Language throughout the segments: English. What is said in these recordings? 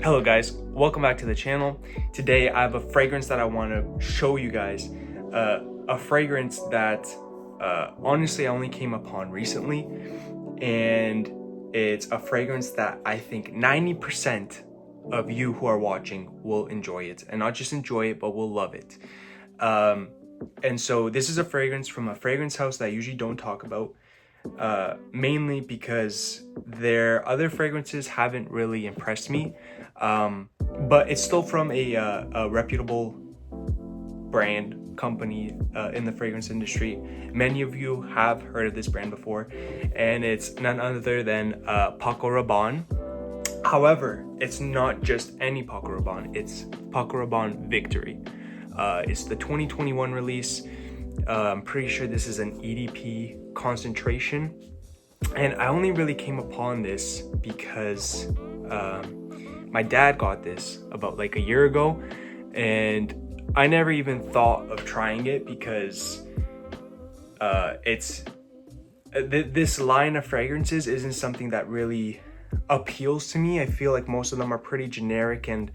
Hello guys, welcome back to the channel. Today I have a fragrance that I want to show you guys. A fragrance that honestly I only came upon recently, and it's a fragrance that I think 90% of you who are watching will enjoy it, and not just enjoy it but will love it. And so this is a fragrance from a fragrance house that I usually don't talk about, mainly because their other fragrances haven't really impressed me, but it's still from a reputable brand company in the fragrance industry. Many of you have heard of this brand before, and it's none other than Paco Rabanne. However, it's not just any Paco Rabanne, it's Paco Rabanne Victory. It's the 2021 release. I'm pretty sure this is an EDP concentration, and I only really came upon this because my dad got this about like a year ago, and I never even thought of trying it because this line of fragrances isn't something that really appeals to me. I feel like most of them are pretty generic, and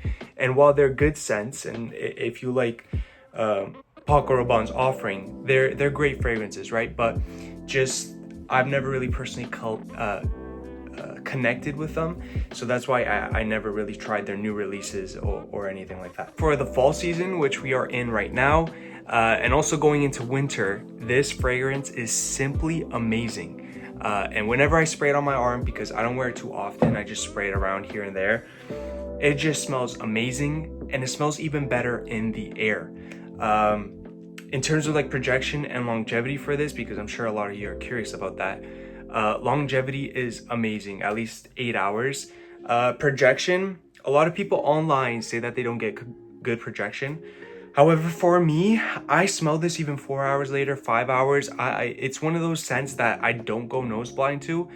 while they're good scents, and if you like Paco Rabanne's offering, they're great fragrances, right? But just I've never really personally connected with them, so that's why I never really tried their new releases or anything like that. For the fall season, which we are in right now, and also going into winter, this fragrance is simply amazing. And whenever I spray it on my arm, because I don't wear it too often, I just spray it around here and there, it just smells amazing, and it smells even better in the air. In terms of like projection and longevity for this, because I'm sure a lot of you are curious about that, longevity is amazing, at least 8 hours. Projection, a lot of people online say that they don't get good projection. However, for me, I smell this even 4 hours later, 5 hours. It's one of those scents that I don't go nose blind to.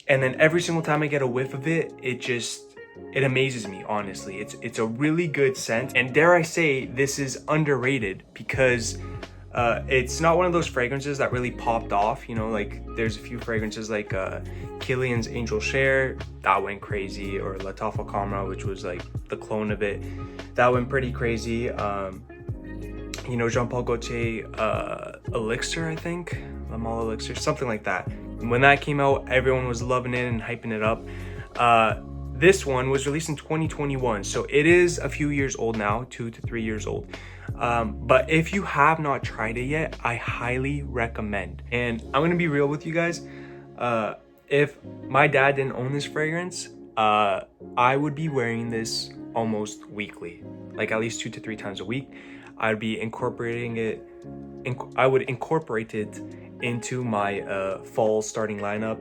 And then every single time I get a whiff of it, it amazes me, honestly. It's a really good scent. And dare I say, this is underrated because it's not one of those fragrances that really popped off. You know, like there's a few fragrances like Kilian's Angel Share, that went crazy, or Lattafa Camera, which was like the clone of it, that went pretty crazy. You know, Jean Paul Gaultier Elixir, I think, La Male Elixir, something like that. When that came out, everyone was loving it and hyping it up. This one was released in 2021, so it is a few years old now, 2 to 3 years old. But if you have not tried it yet, I highly recommend. And I'm gonna be real with you guys. If my dad didn't own this fragrance, I would be wearing this almost weekly, like at least 2 to 3 times a week. I'd be incorporating it. I would incorporate it into my fall starting lineup,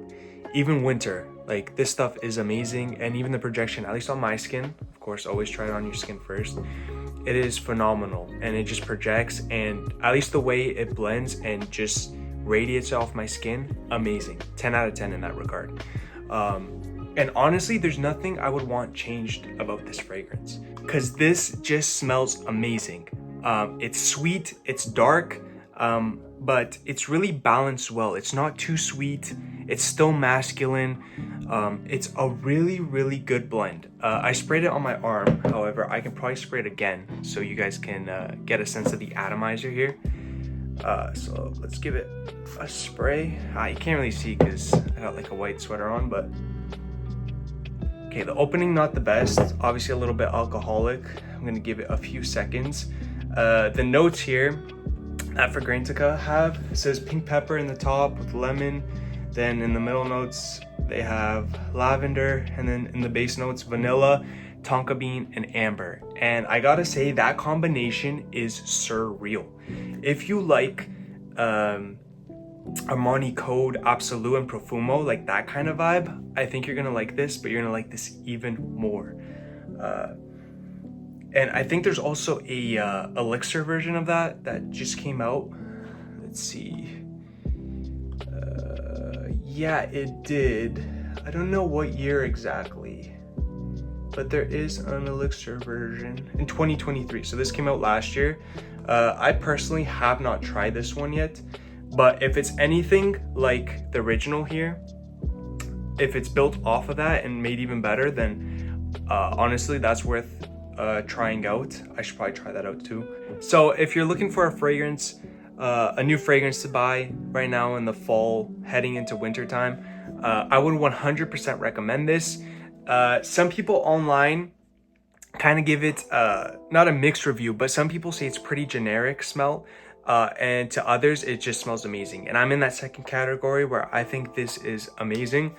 even winter. Like, this stuff is amazing, and even the projection, at least on my skin, of course, always try it on your skin first. It is phenomenal, and it just projects, and at least the way it blends and just radiates off my skin, amazing. 10 out of 10 in that regard. And honestly, there's nothing I would want changed about this fragrance, because this just smells amazing. It's sweet, it's dark, but it's really balanced well. It's not too sweet, it's still masculine. It's a really, really good blend. I sprayed it on my arm, however, I can probably spray it again so you guys can get a sense of the atomizer here. So let's give it a spray. You can't really see because I got like a white sweater on, but okay, the opening not the best, obviously a little bit alcoholic. I'm gonna give it a few seconds. The notes here that Fragrantica have, it says pink pepper in the top with lemon, then in the middle notes they have lavender, and then in the base notes vanilla, tonka bean, and amber. And I gotta say, that combination is surreal. If you like Armani Code, Absolute, and Profumo, like that kind of vibe, I think you're gonna like this, but you're gonna like this even more. And I think there's also a elixir version of that just came out. Let's see. Yeah, it did. I don't know what year exactly, but there is an elixir version in 2023. So this came out last year. I personally have not tried this one yet, but if it's anything like the original here, if it's built off of that and made even better, then honestly, that's worth trying out. I should probably try that out too. So if you're looking for a fragrance, a new fragrance to buy right now in the fall, heading into winter time, I would 100% recommend this. Some people online kind of give it not a mixed review, but some people say it's pretty generic smell, and to others it just smells amazing. And I'm in that second category where I think this is amazing.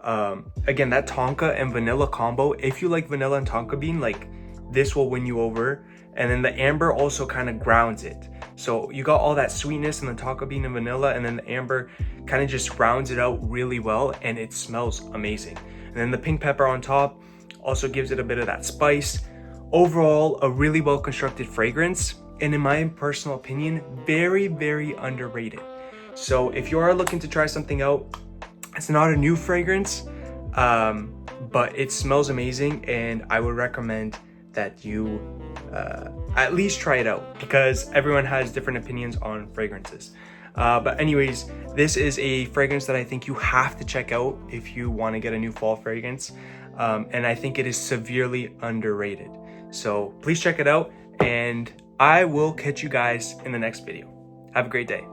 Again, that tonka and vanilla combo, if you like vanilla and tonka bean, like, this will win you over. And then the amber also kind of grounds it. So you got all that sweetness in the tonka bean and vanilla, and then the amber kind of just rounds it out really well, and it smells amazing. And then the pink pepper on top also gives it a bit of that spice. Overall, a really well constructed fragrance, and in my personal opinion, very, very underrated. So if you are looking to try something out, it's not a new fragrance, but it smells amazing, and I would recommend that you at least try it out, because everyone has different opinions on fragrances. But anyways, this is a fragrance that I think you have to check out if you want to get a new fall fragrance, and I think it is severely underrated. So please check it out, and I will catch you guys in the next video. Have a great day.